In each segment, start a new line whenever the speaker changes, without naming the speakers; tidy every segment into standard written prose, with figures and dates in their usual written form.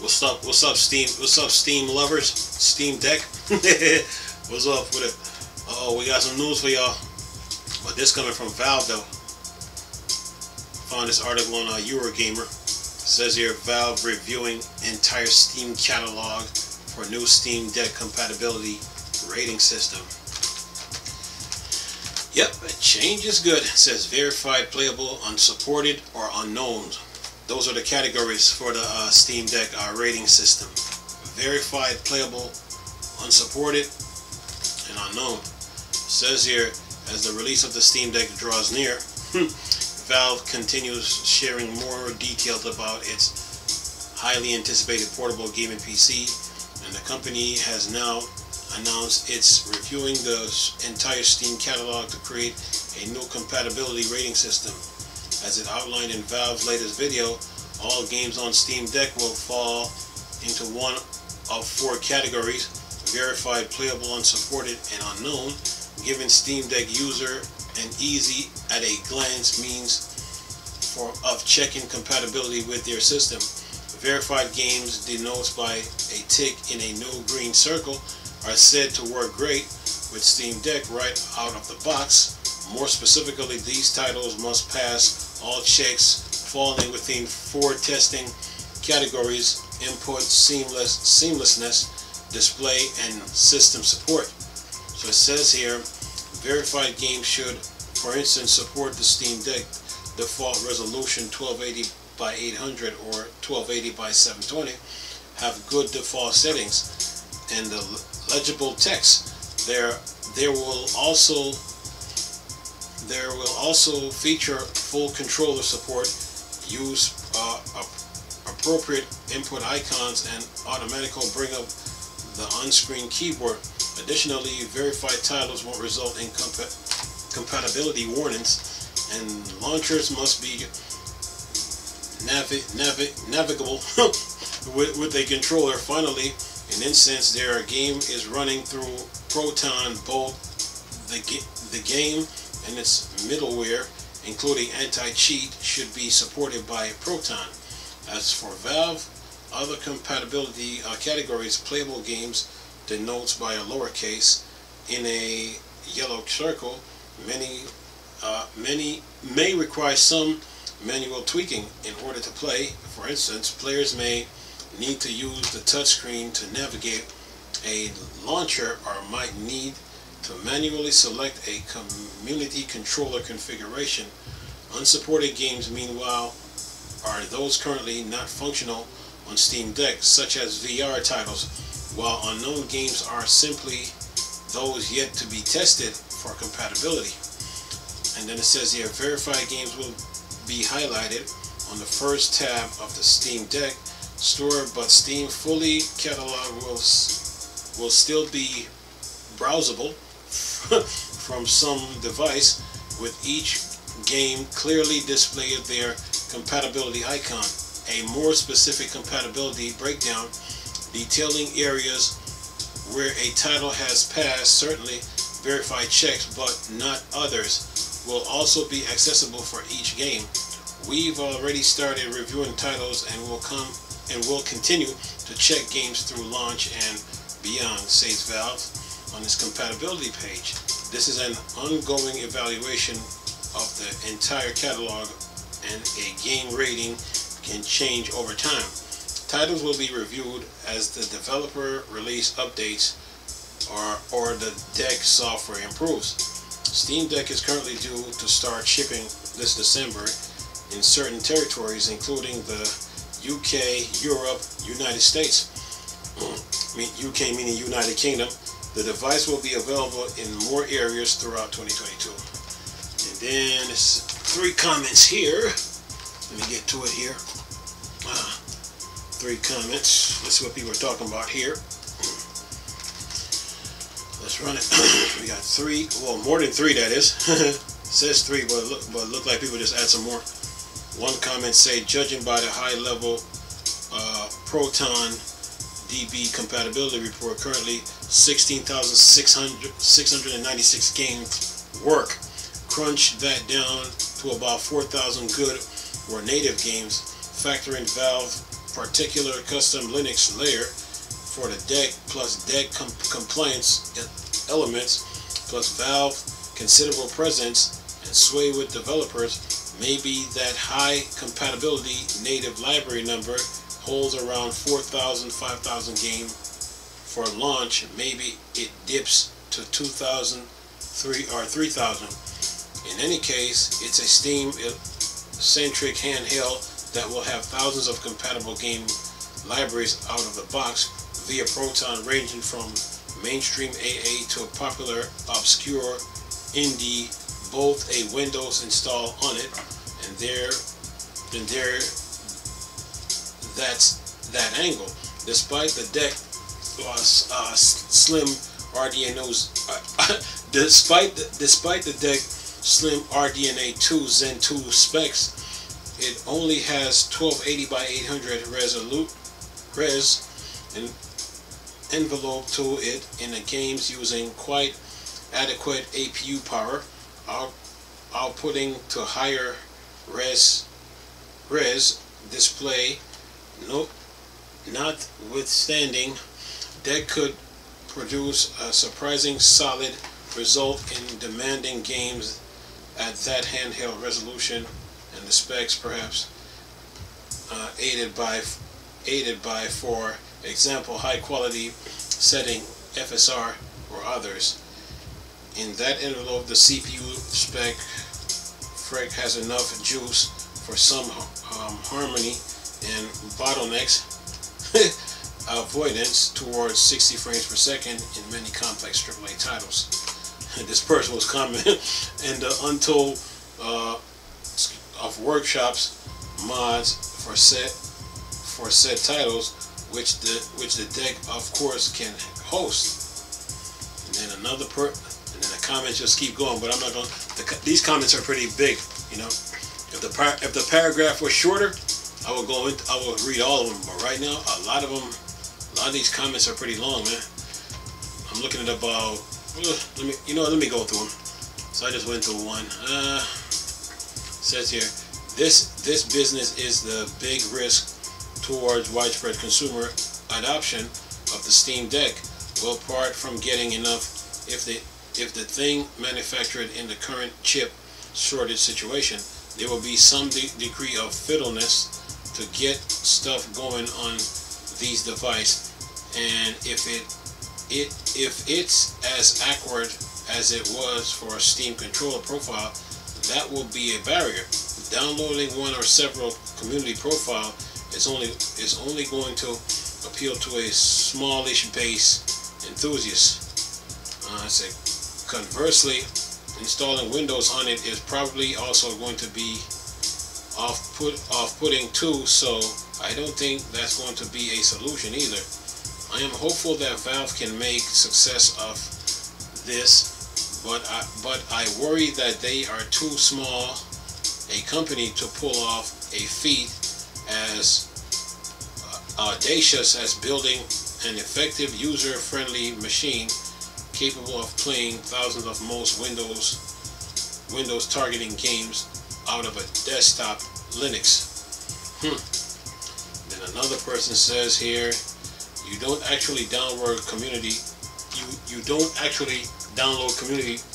What's up? What's up, Steam? What's up, Steam lovers? Steam Deck? What's up with it? Oh, we got some news for y'all. But this coming from Valve though. Found this article on Eurogamer. It says here Valve reviewing entire Steam catalog for new Steam Deck compatibility rating system. Yep, a change is good. It says verified, playable, unsupported, or unknown. Those are the categories for the Steam Deck rating system. Verified, playable, unsupported, and unknown. It says here, as the release of the Steam Deck draws near, Valve continues sharing more details about its highly anticipated portable gaming PC, and the company has now announced it's reviewing the entire Steam catalog to create a new compatibility rating system. As it outlined in Valve's latest video, all games on Steam Deck will fall into one of four categories: verified, playable, unsupported, and unknown, giving Steam Deck user an easy at a glance means of checking compatibility with their system. Verified games, denoted by a tick in a no green circle, are said to work great with Steam Deck right out of the box. More specifically, these titles must pass all checks falling within four testing categories: input, seamlessness, display, and system support. So it says here, verified games should, for instance, support the Steam Deck default resolution 1280 by 800 or 1280 by 720, have good default settings, and the legible text. There will also feature full controller support, use appropriate input icons, and automatically bring up the on-screen keyboard. Additionally, verified titles won't result in compatibility warnings, and launchers must be navigable with a controller. Finally, in instance their game is running through Proton, both the game and its middleware, including anti-cheat, should be supported by Proton. As for Valve, other compatibility categories: playable games, denotes by a lowercase in a yellow circle. Many may require some manual tweaking in order to play. For instance, players may need to use the touchscreen to navigate a launcher, or might need to manually select a community controller configuration. Unsupported games, meanwhile, are those currently not functional on Steam Deck, such as VR titles, while unknown games are simply those yet to be tested for compatibility. And then it says here, verified games will be highlighted on the first tab of the Steam Deck store, but Steam fully catalog will still be browsable from some device, with each game clearly displayed their compatibility icon. A more specific compatibility breakdown detailing areas where a title has passed certainly verified checks but not others will also be accessible for each game. We've already started reviewing titles and will continue to check games through launch and beyond, says Valve on its compatibility page. This is an ongoing evaluation of the entire catalog, and a game rating can change over time. Titles will be reviewed as the developer release updates or the deck software improves. Steam Deck is currently due to start shipping this December in certain territories, including the UK, Europe, United States. UK meaning United Kingdom. The device will be available in more areas throughout 2022. And then there's 3 comments here. Let me get to it here. 3 comments. Let's see what people are talking about here. Let's run it. We got 3, well, more than 3 that is. It says 3, but look like people just add some more. One comment say, judging by the high level Proton DB compatibility report, currently 16,696 games work. Crunch that down to about 4,000 good or native games. Factor in Valve particular custom Linux layer for the deck plus deck compliance elements plus Valve considerable presence and sway with developers may be that high compatibility native library number holds around 4,000, 5,000 game for launch. Maybe it dips to 2,000, 3,000. In any case, it's a Steam-centric handheld that will have thousands of compatible game libraries out of the box via Proton, ranging from mainstream AA to a popular obscure indie, both a Windows install on it, and that's that angle. Despite the deck slim RDNA despite the deck slim RDNA 2 Zen 2 specs, it only has 1280 by 800 res and envelope to it in the games using quite adequate APU power, outputting to higher res display. Notwithstanding, deck could produce a surprising solid result in demanding games at that handheld resolution and the specs, perhaps aided by, for example, high quality setting FSR or others. In that envelope, the CPU spec has enough juice for some harmony and bottlenecks avoidance towards 60 frames per second in many complex AAA titles. This person was commenting, and the untold of workshops mods for said titles, which the deck of course can host. And then and then the comments just keep going, but I'm not going. These comments are pretty big, you know. If the paragraph was shorter, I would read all of them. But right now, a lot of these comments are pretty long, man. I'm looking at about. Let me go through them. So I just went through one. Says here, this business is the big risk towards widespread consumer adoption of the Steam Deck. Well, apart from getting enough, if the thing manufactured in the current chip shortage situation, there will be some degree of fiddleness to get stuff going on these devices, and if it's as awkward as it was for a Steam controller profile, that will be a barrier. Downloading one or several community profile is only going to appeal to a smallish base enthusiast. Conversely, installing Windows on it is probably also going to be off-putting too, so I don't think that's going to be a solution either. I am hopeful that Valve can make success of this, but I worry that they are too small a company to pull off a feat as audacious as building an effective user-friendly machine capable of playing thousands of most Windows targeting games out of a desktop Linux. Then another person says here, you don't actually download community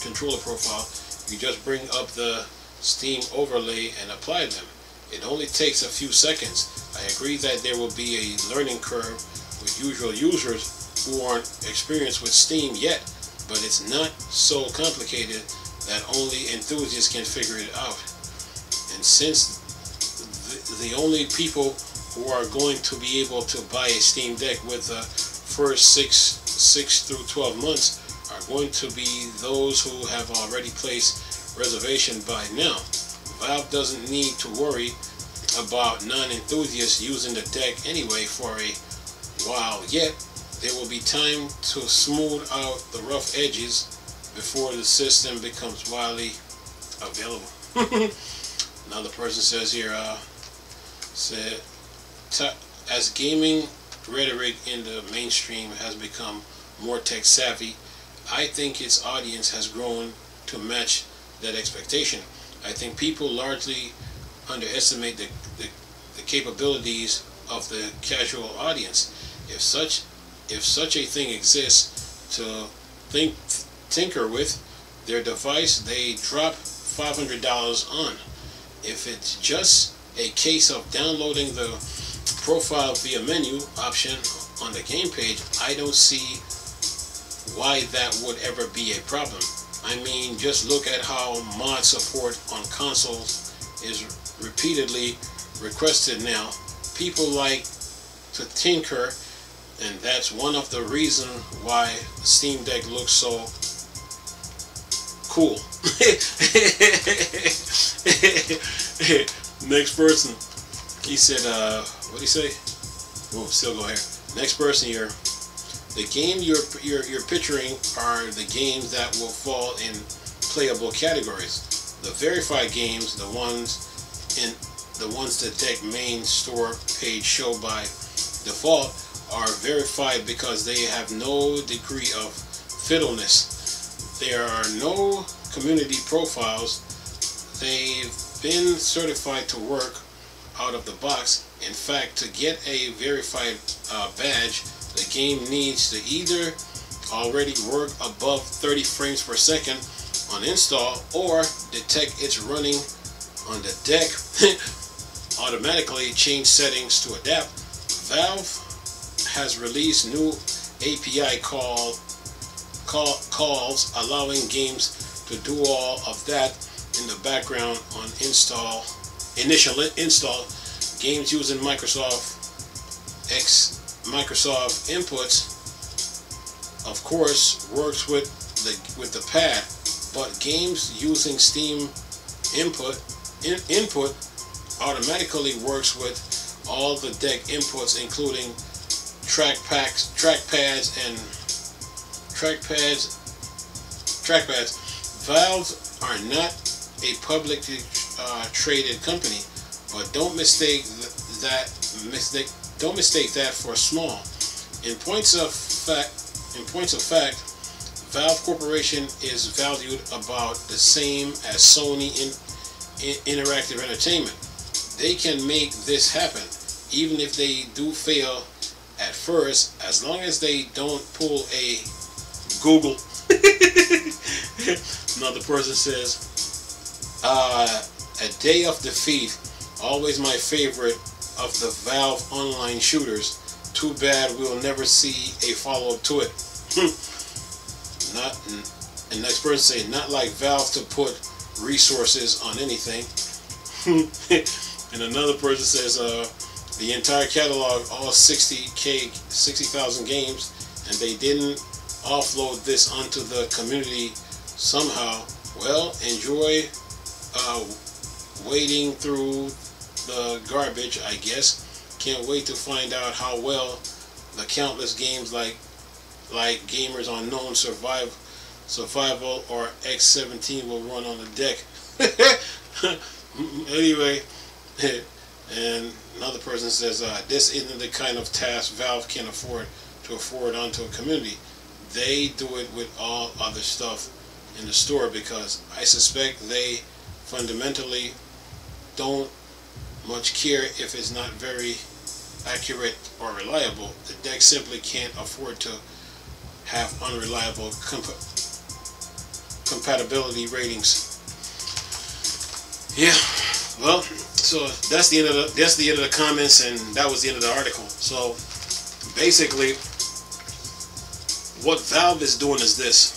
controller profile. You just bring up the Steam overlay and apply them. It only takes a few seconds. I agree that there will be a learning curve with usual users who aren't experienced with Steam yet, but it's not so complicated that only enthusiasts can figure it out. And since the only people who are going to be able to buy a Steam Deck with the first 6 through 12 months are going to be those who have already placed reservation by now. Valve doesn't need to worry about non-enthusiasts using the deck anyway for a while yet. There will be time to smooth out the rough edges before the system becomes widely available. Another person says here, as gaming rhetoric in the mainstream has become more tech savvy, I think its audience has grown to match that expectation. I think people largely underestimate the capabilities of the casual audience. If such a thing exists to tinker with their device, they drop $500 on. If it's just a case of downloading the profile via menu option on the game page, I don't see why that would ever be a problem. I mean, just look at how mod support on consoles is repeatedly requested now. People like to tinker, and that's one of the reasons why the Steam Deck looks so cool. Next person, he said, what did he say? Oh, still go here. Next person here. The game you're picturing are the games that will fall in playable categories. The verified games, the ones the Deck main store page show by default, are verified because they have no degree of fiddleness. There are no community profiles. They've been certified to work out of the box. In fact, to get a verified badge, the game needs to either already work above 30 frames per second on install, or detect it's running on the Deck, automatically change settings to adapt. Valve has released new API calls allowing games to do all of that in the background on initial install. Games using Microsoft inputs, of course, works with the pad, but games using Steam input automatically works with all the Deck inputs, including trackpads. Valve are not a publicly traded company, but don't mistake that for small. In points of fact, Valve Corporation is valued about the same as Sony Interactive Entertainment. They can make this happen, even if they do fail at first, as long as they don't pull a Google. Another person says, a Day of Defeat, always my favorite of the Valve online shooters. Too bad we'll never see a follow-up to it. And next person say, not like Valve to put resources on anything. And another person says, the entire catalog, all 60,000 games, and they didn't offload this onto the community somehow. Well, enjoy wading through the garbage, I guess. Can't wait to find out how well the countless games like Gamers Unknown Survival or X17 will run on the Deck. Anyway, and another person says, this isn't the kind of task Valve can afford onto a community. They do it with all other stuff in the store, because I suspect they fundamentally don't much care if it's not very accurate or reliable. The Deck simply can't afford to have unreliable compatibility ratings. Yeah, well, so that's the end of the comments, and that was the end of the article. So basically, what Valve is doing is this.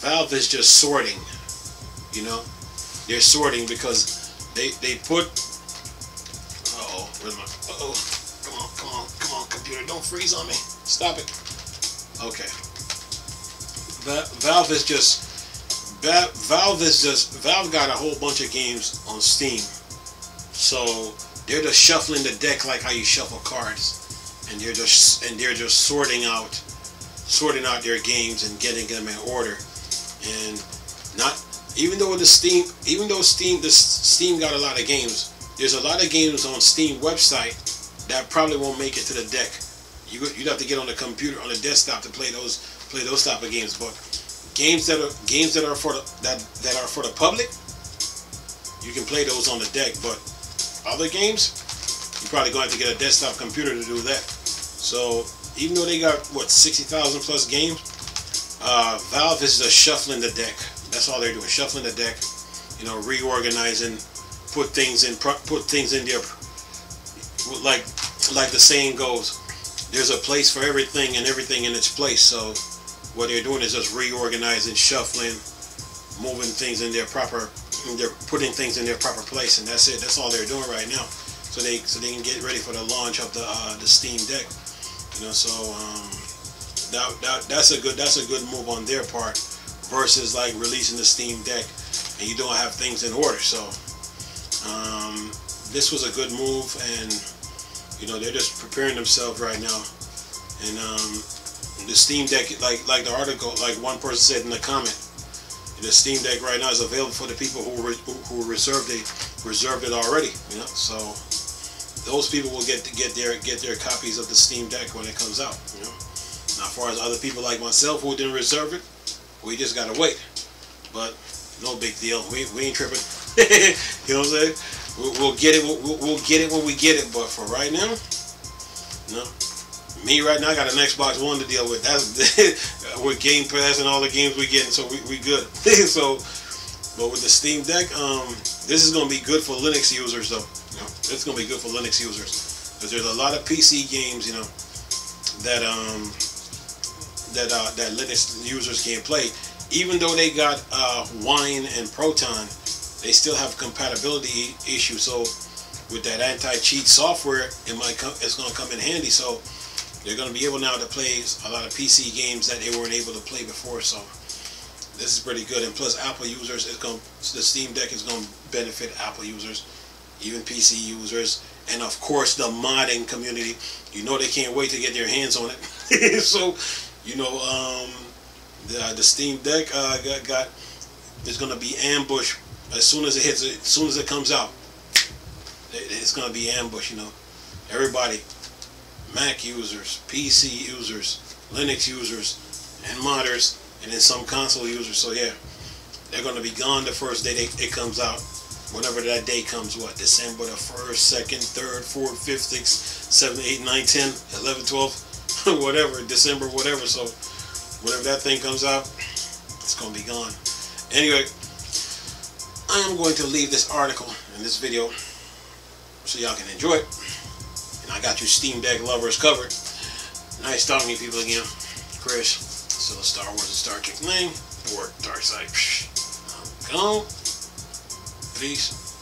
Valve is just sorting. You know, they're sorting because they put. Where's my? Come on, computer! Don't freeze on me. Stop it. Okay. Valve got a whole bunch of games on Steam, so they're just shuffling the deck like how you shuffle cards, and they're just sorting out their games and getting them in order. And even though Steam got a lot of games, there's a lot of games on Steam website that probably won't make it to the Deck. You'd have to get on the computer, on the desktop, to play those type of games. But games that are for the public, you can play those on the Deck. But other games, you're probably going to have to get a desktop computer to do that. So even though they got what 60,000 plus games, Valve is just shuffling the deck. That's all they're doing, shuffling the deck. You know, reorganizing, put things in there. Like the saying goes, there's a place for everything and everything in its place. So what they're doing is just reorganizing, shuffling, moving things in their proper. They're putting things in their proper place, and that's it. That's all they're doing right now. So they can get ready for the launch of the Steam Deck. You know, so that's a good move on their part, versus like releasing the Steam Deck and you don't have things in order. So this was a good move, and you know, they're just preparing themselves right now. And the Steam Deck, like the article, like one person said in the comment, the Steam Deck right now is available for the people who reserved it already. You know, so those people will get their copies of the Steam Deck when it comes out. You know, now as far as other people like myself who didn't reserve it, we just gotta wait. But no big deal. We ain't tripping. You know what I'm saying? We'll get it. We'll get it when we get it. But for right now, no. Me right now, I got an Xbox One to deal with. That's with Game Pass and all the games we getting, so we good. So, but with the Steam Deck, this is gonna be good for Linux users, though. You know, it's gonna be good for Linux users, because there's a lot of PC games, you know, that Linux users can't play. Even though they got Wine and Proton, they still have compatibility issues. So with that anti-cheat software, it's going to come in handy. So they're going to be able now to play a lot of PC games that they weren't able to play before. So this is pretty good. And plus, Apple users, the Steam Deck is going to benefit Apple users, even PC users, and of course the modding community. You know, they can't wait to get their hands on it. So you know, the Steam Deck there's going to be ambush as soon as it hits. As soon as it comes out, it's going to be ambush. You know, everybody, Mac users, PC users, Linux users, and modders, and then some console users. So yeah, they're going to be gone the first day it comes out. Whenever that day comes, what, December the 1st, 2nd, 3rd, 4th, 5th, 6th, 7th, 8th, 9th, 10th, 11th, 12th, whatever, December, whatever. So whenever that thing comes out, it's going to be gone. Anyway, I'm going to leave this article and this video so y'all can enjoy it. And I got you Steam Deck lovers covered. Nice talking to you people again. Chris, still a Star Wars and Star Trek thing. Or Dark Side. Come on. Peace.